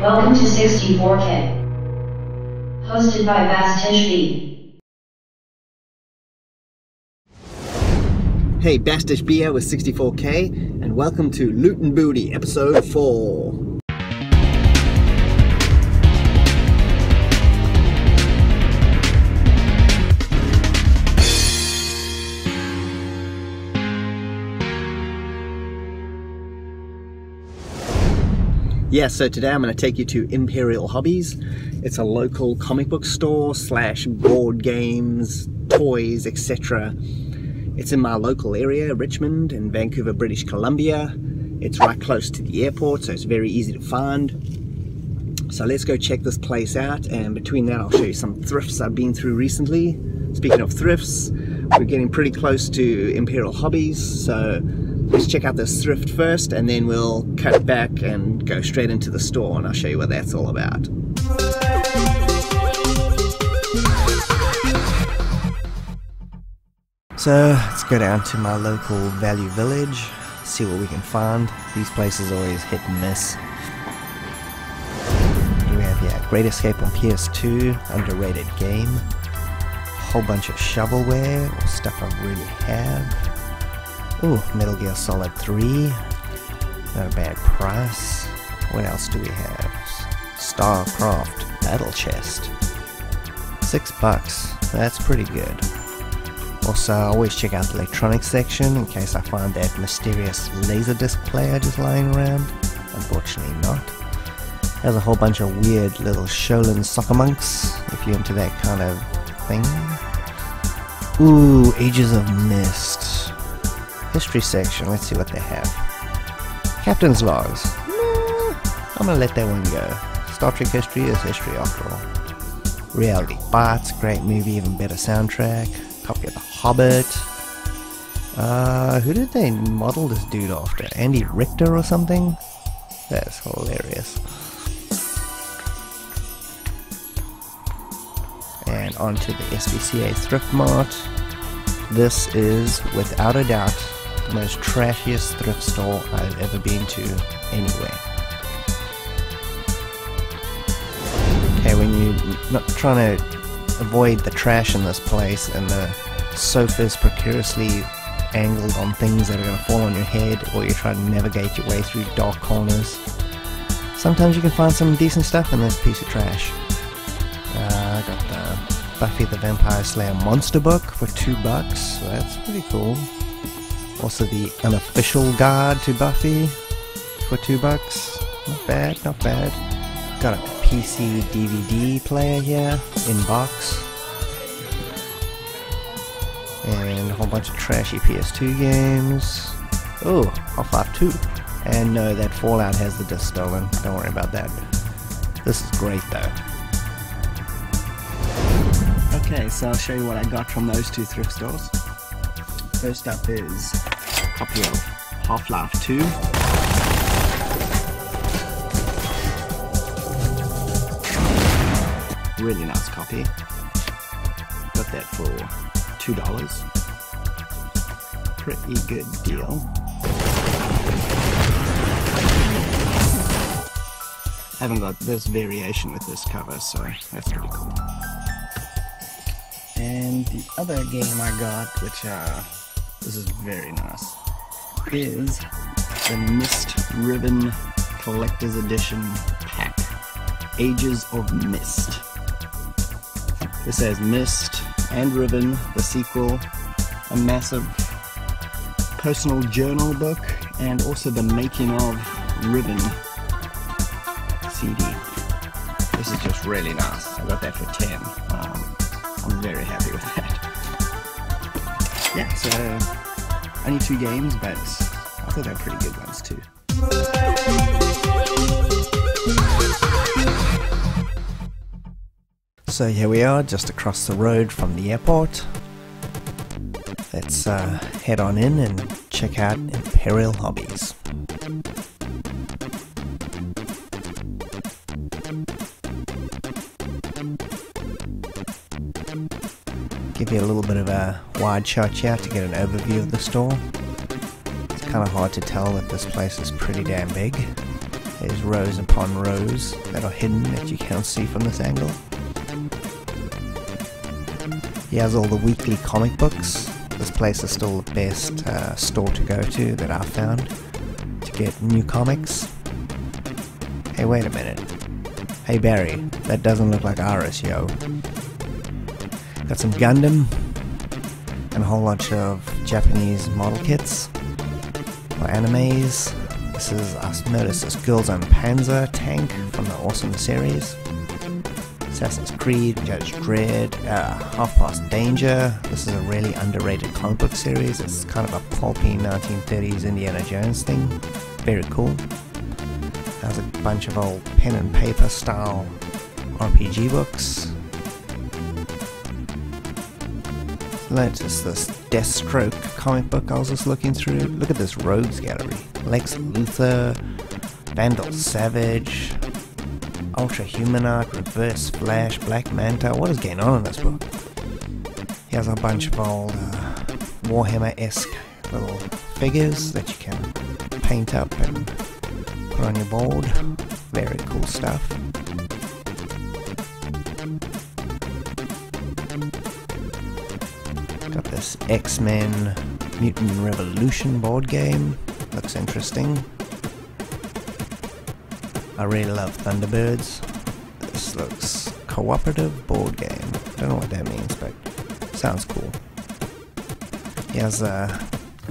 Welcome to 64K. Hosted by Bastich B. Hey, Bastich B with 64K, and welcome to Loot and Booty, episode 4. Yeah, so today I'm going to take you to Imperial Hobbies. It's a local comic book store / board games, toys, etc. It's in my local area, Richmond in Vancouver, British Columbia. It's right close to the airport, so it's very easy to find. So let's go check this place out, and between that I'll show you some thrifts I've been through recently. Speaking of thrifts, we're getting pretty close to Imperial Hobbies, so let's check out this thrift first, and then we'll cut back and go straight into the store, and I'll show you what that's all about. So let's go down to my local value village, see what we can find. These places always hit and miss. Here we have, Great Escape on PS2, underrated game. Whole bunch of shovelware, or stuff I really have. Ooh, Metal Gear Solid 3, not a bad price. What else do we have? StarCraft Battle Chest, $6, that's pretty good. Also, I always check out the electronics section in case I find that mysterious laserdisc player just lying around. Unfortunately not. There's a whole bunch of weird little Shaolin soccer monks, if you're into that kind of thing. Ooh, Ages of Mist. History section, let's see what they have. Captain's Logs. Nah, I'm gonna let that one go. Star Trek history is history after all. Reality Bites, great movie, even better soundtrack. Copy of The Hobbit. Who did they model this dude after? Andy Richter or something? That's hilarious. And on to the SPCA Thrift Mart. This is, without a doubt, the most trashiest thrift store I've ever been to anywhere. Okay, when you're not trying to avoid the trash in this place and the sofas precariously angled on things that are going to fall on your head, or you're trying to navigate your way through dark corners, sometimes you can find some decent stuff in this piece of trash. I got the Buffy the Vampire Slayer monster book for $2, so that's pretty cool. Also the unofficial guide to Buffy for $2. Not bad, not bad. Got a PC DVD player here in box. And a whole bunch of trashy PS2 games. Oh, Half-Life 2. And no, that Fallout has the disc stolen. Don't worry about that. This is great though. Okay, so I'll show you what I got from those two thrift stores. First up is a copy of Half-Life 2. Really nice copy. Got that for $2. Pretty good deal. Haven't got this variation with this cover, so that's pretty cool. And the other game I got, which this is very nice, is the Mist Ribbon Collector's Edition pack. Ages of Mist. This has Mist and Ribbon, the sequel, a massive personal journal book, and also the Making of Ribbon CD. This is just really nice. I got that for 10. I'm very happy with that. Yeah, so only 2 games, but I thought they were pretty good ones too. So here we are, just across the road from the airport. Let's head on in and check out Imperial Hobbies. Give you a little bit of a wide shot here to get an overview of the store. It's kind of hard to tell that this place is pretty damn big. There's rows upon rows that are hidden that you can't see from this angle. He has all the weekly comic books. This place is still the best store to go to that I've found to get new comics. Hey, wait a minute. Hey Barry, that doesn't look like Iris, yo. Got some Gundam and a whole bunch of Japanese model kits or animes. This is, I noticed this Girls on Panzer tank from the awesome series. Assassin's Creed, Judge Dredd, Half Past Danger. This is a really underrated comic book series. It's kind of a pulpy 1930s Indiana Jones thing. Very cool. There's a bunch of old pen and paper style RPG books. Notice this Deathstroke comic book I was just looking through. Look at this Rogues Gallery. Lex Luthor, Vandal Savage, Ultra Humanite, Reverse Flash, Black Manta. What is going on in this book? He has a bunch of old Warhammer-esque little figures that you can paint up and put on your board. Very cool stuff. Got this X-Men Mutant Revolution board game. Looks interesting. I really love Thunderbirds. This looks cooperative board game. Don't know what that means, but sounds cool. Here's a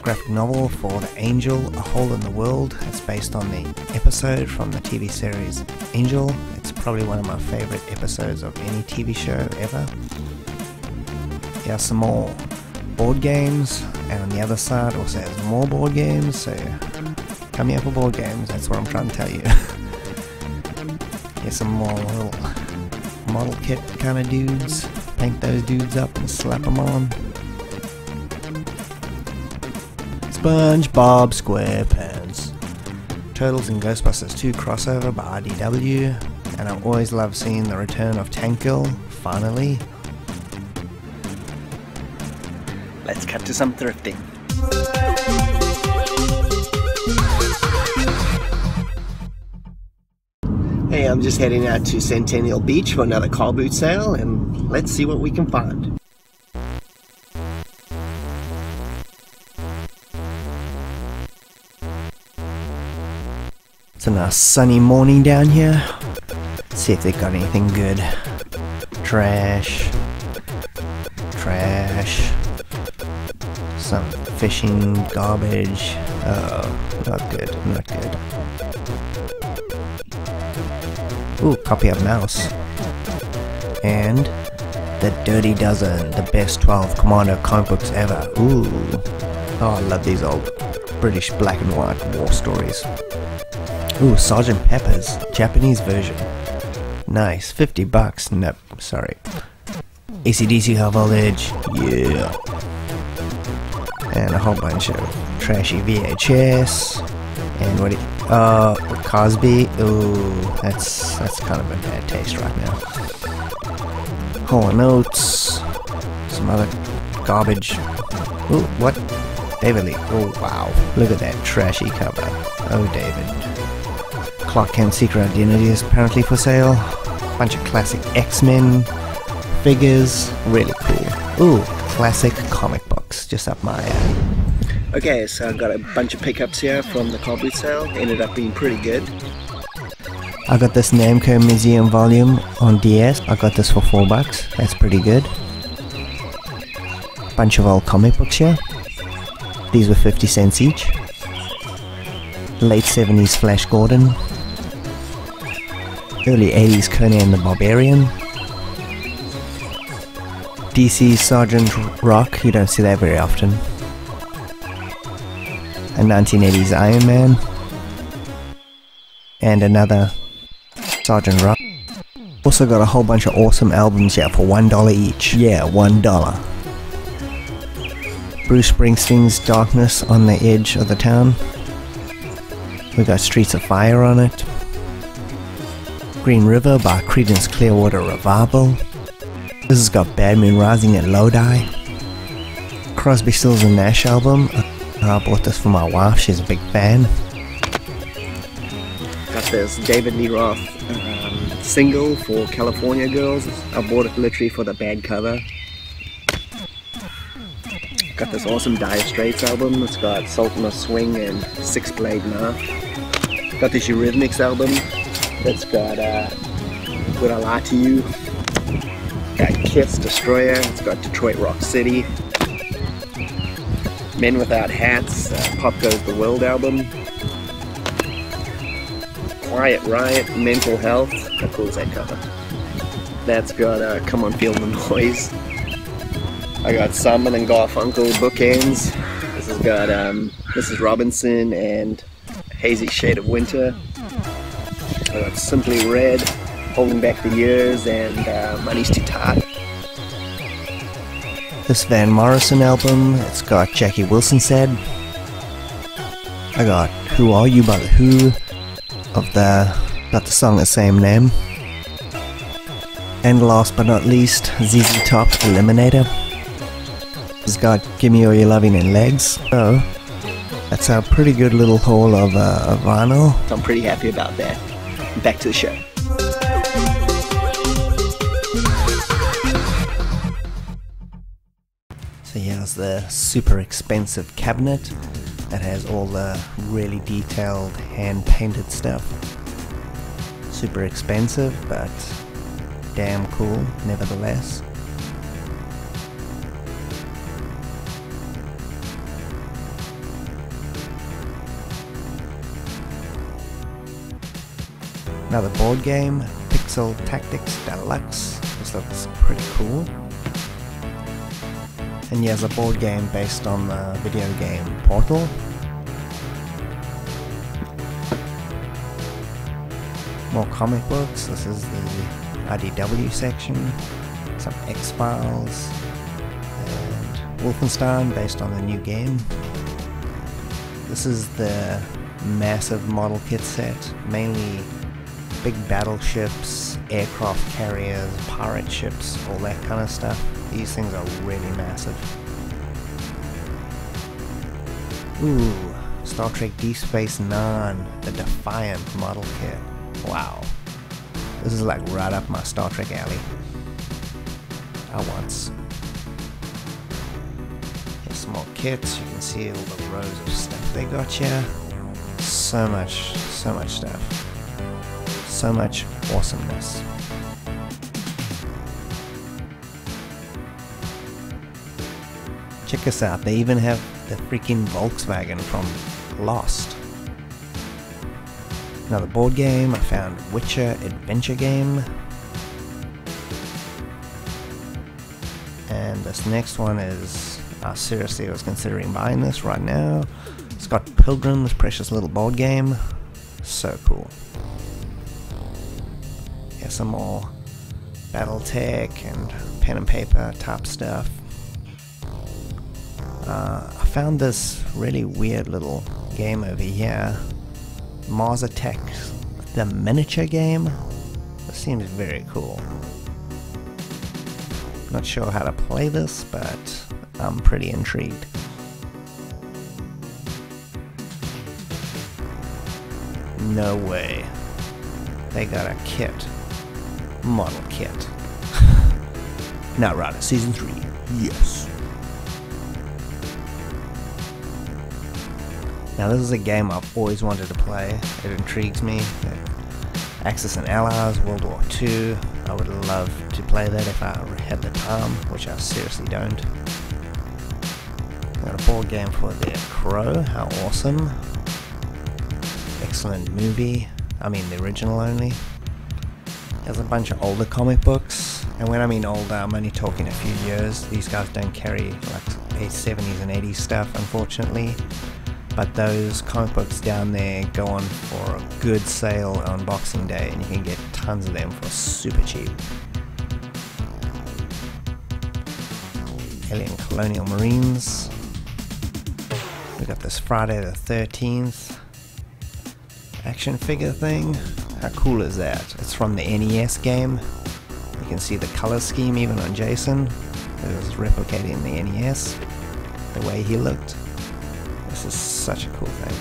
graphic novel for The Angel, A Hole in the World. It's based on the episode from the TV series Angel. It's probably one of my favorite episodes of any TV show ever. Here's some more board games, and on the other side also has more board games, so come here for board games, that's what I'm trying to tell you. Here's some more little model kit kind of dudes. Paint those dudes up and slap them on. SpongeBob SquarePants. Turtles and Ghostbusters 2 crossover by IDW, and I always love seeing the return of Tank Girl, finally. Let's cut to some thrifting. Hey, I'm just heading out to Centennial Beach for another car boot sale, and let's see what we can find. It's a nice sunny morning down here. Let's see if they got anything good. Trash. Trash. Some fishing garbage. Oh, not good, not good. Ooh, copy of Mouse. And the Dirty Dozen, the best 12 Commando comic books ever. Ooh. Oh, I love these old British black and white war stories. Ooh, Sergeant Pepper's, Japanese version. Nice, 50 bucks. Nope, sorry. AC/DC High Voltage, yeah. And a whole bunch of trashy VHS. And what Cosby. Ooh, that's kind of a bad taste right now. Hall & Oates. Some other garbage. Ooh, what? David Lee. Oh, wow. Look at that trashy cover. Oh, David. Clark Kent Secret Identity is apparently for sale. Bunch of classic X-Men figures. Really cool. Ooh, classic comic books. Just up my alley. Okay, so I got a bunch of pickups here from the car boot sale. Ended up being pretty good. I got this Namco Museum volume on DS. I got this for $4. That's pretty good. Bunch of old comic books here. These were 50 cents each. Late 70s Flash Gordon. Early 80s Conan the Barbarian. DC Sergeant Rock, you don't see that very often. A 1980s Iron Man. And another Sergeant Rock. Also got a whole bunch of awesome albums here for $1 each. Yeah, $1. Bruce Springsteen's Darkness on the Edge of the Town. We got Streets of Fire on it. Green River by Creedence Clearwater Revival. This has got Bad Moon Rising and Lodi. Crosby, Stills and Nash album. I bought this for my wife, she's a big fan. Got this David Lee Roth single for California Girls. I bought it literally for the bad cover. Got this awesome Dire Straits album. It's got Sultan of Swing and Six Blade Knife. Got this Eurythmics album that's got Would I Lie to You? Got Kiss Destroyer. It's got Detroit Rock City. Men Without Hats, Pop Goes the World album. Quiet Riot, Mental Health. How cool is that cover? That's got Come On Feel the Noise. I got Simon and Garfunkel Bookends. This has got Mrs. Robinson and Hazy Shade of Winter. I got Simply Red, Holding Back the Years, and Money's Too Tight. This Van Morrison album, it's got Jackie Wilson Said. I got Who Are You by The Who, got the song the same name. And last but not least, ZZ Top Eliminator. It's got Give Me All Your Loving and Legs. So that's a pretty good little haul of vinyl. So I'm pretty happy about that. Back to the show. So here's the super expensive cabinet that has all the really detailed hand painted stuff. Super expensive, but damn cool nevertheless. Another board game, Pixel Tactics Deluxe. This looks pretty cool. And here's a board game based on the video game Portal. More comic books. This is the IDW section. Some X-Files. And Wolfenstein based on the new game. This is the massive model kit set. Mainly big battleships, aircraft carriers, pirate ships, all that kind of stuff. These things are really massive. Ooh, Star Trek Deep Space Nine, the Defiant model kit. Wow. This is like right up my Star Trek alley. I once. Here's some more kits. You can see all the rows of stuff they got here. So much stuff. So much awesomeness. Check this out, they even have the freaking Volkswagen from Lost. Another board game, I found Witcher Adventure Game. And this next one is, seriously I was considering buying this right now. It's got Pilgrim, this precious little board game. So cool. Here's some more Battletech and pen and paper type stuff. I found this really weird little game over here, Mars Attack, the miniature game. This seems very cool. Not sure how to play this, but I'm pretty intrigued. No way. They got a kit. Model kit. Knight Rider Season 3. Yes. Now this is a game I've always wanted to play. It intrigues me. Axis and Allies, World War II. I would love to play that if I had the time, which I seriously don't. Got a board game for The Crow. How awesome. Excellent movie. I mean the original only. There's a bunch of older comic books. And when I mean older, I'm only talking a few years. These guys don't carry like 70s and 80s stuff, unfortunately. But those comic books down there go on for a good sale on Boxing Day, and you can get tons of them for super cheap. Alien Colonial Marines. We got this Friday the 13th action figure thing. How cool is that? It's from the NES game. You can see the color scheme even on Jason. It was replicating the NES, the way he looked. This is such a cool thing.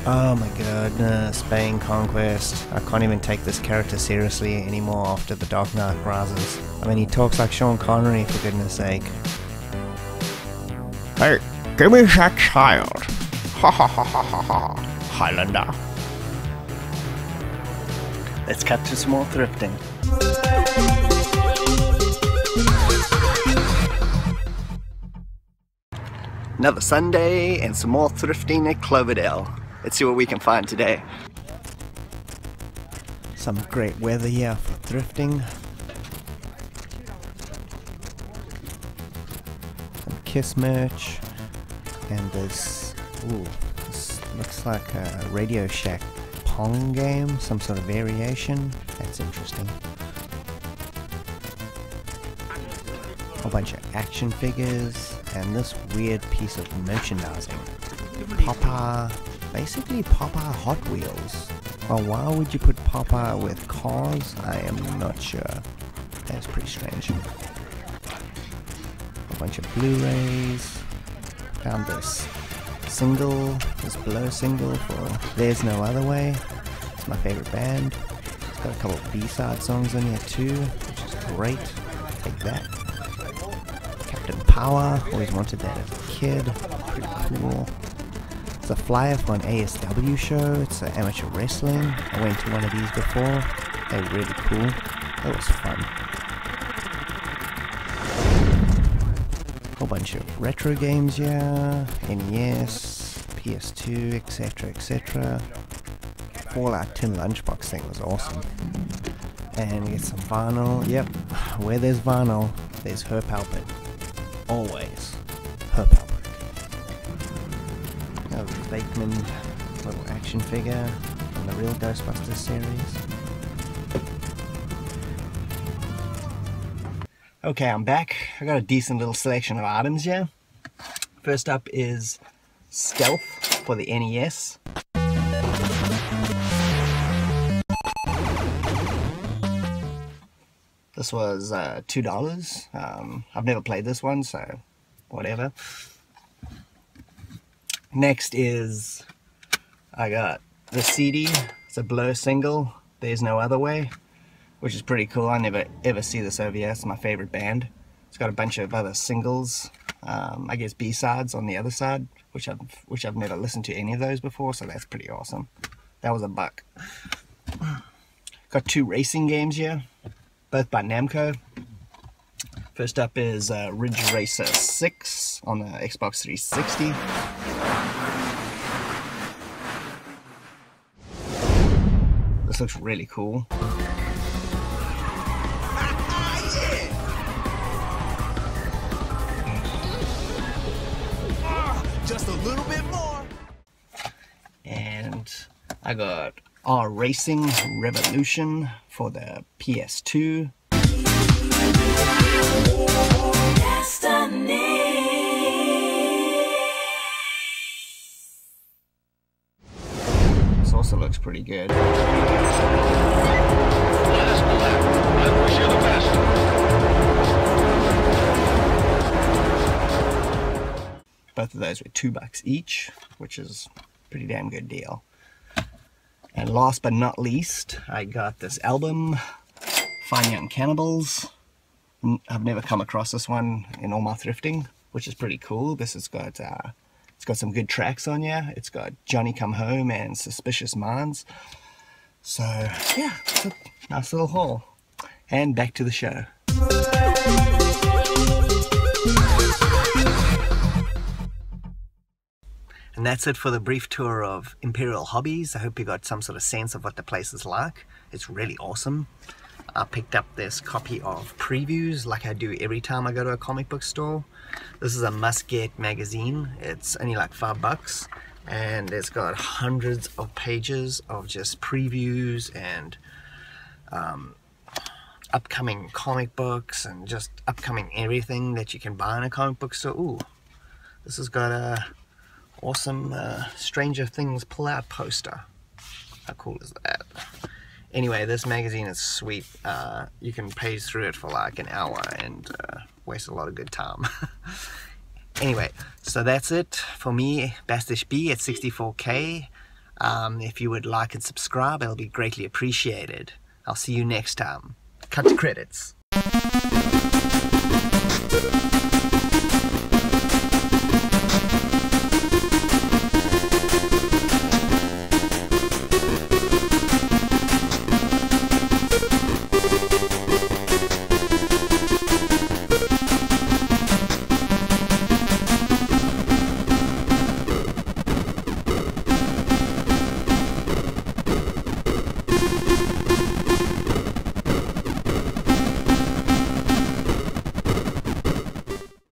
Oh my goodness, Spain Conquest. I can't even take this character seriously anymore after The Dark Knight Rises. I mean, he talks like Sean Connery, for goodness sake. Hey, give me that child. Ha ha ha ha ha ha. Highlander. Let's cut to some more thrifting. Another Sunday and some more thrifting at Cloverdale. Let's see what we can find today. Some great weather here for thrifting. Some Kiss merch. And this looks like a Radio Shack Pong game, some sort of variation. That's interesting. A whole bunch of action figures and this weird piece of merchandising. Papa, basically Papa Hot Wheels. Well, why would you put Papa with cars? I am not sure. That's pretty strange. A bunch of Blu-rays. Found this single, this Below single for There's No Other Way. It's my favorite band. It's got a couple of B-side songs in here too, which is great. Take that. Captain Power, always wanted that as a kid. Pretty cool. It's a flyer for an ASW show. It's amateur wrestling. I went to one of these before. They were really cool. It was fun. Whole bunch of retro games here. NES, PS2, etc, etc. Fallout Tin Lunchbox thing was awesome. And get some vinyl. Yep, where there's vinyl, there's Her Palpit. Always Her Palpit. A Bateman little action figure from the real Ghostbusters series. Okay, I'm back. I got a decent little selection of items here. First up is Stealth for the NES. This was $2. I've never played this one, so whatever. Next is, I got the CD. It's a Blur single, There's No Other Way, which is pretty cool. I never ever see this over here. It's my favorite band. It's got a bunch of other singles, I guess B-sides on the other side, which I've never listened to any of those before, so that's pretty awesome. That was $1. Got 2 racing games here, both by Namco. First up is Ridge Racer 6 on the Xbox 360. This looks really cool. Just a little bit more. And I got R Racing Revolution for the PS2. This also looks pretty good. Both of those were $2 each, which is a pretty damn good deal. And last but not least, I got this album, Fine Young Cannibals. I've never come across this one in all my thrifting, which is pretty cool. This has got it's got some good tracks on here. It's got Johnny Come Home and Suspicious Minds. So yeah, it's a nice little haul. And back to the show. And that's it for the brief tour of Imperial Hobbies. I hope you got some sort of sense of what the place is like. It's really awesome. I picked up this copy of Previews like I do every time I go to a comic book store. This is a must-get magazine. It's only like $5 and it's got hundreds of pages of just previews and upcoming comic books and just upcoming everything that you can buy in a comic book store. Ooh, this has got a awesome Stranger Things pull-out poster. How cool is that? Anyway, this magazine is sweet. You can page through it for like an hour and waste a lot of good time. Anyway, so that's it for me, Bastich B at 64K. If you would like and subscribe, it'll be greatly appreciated. I'll see you next time. Cut to credits.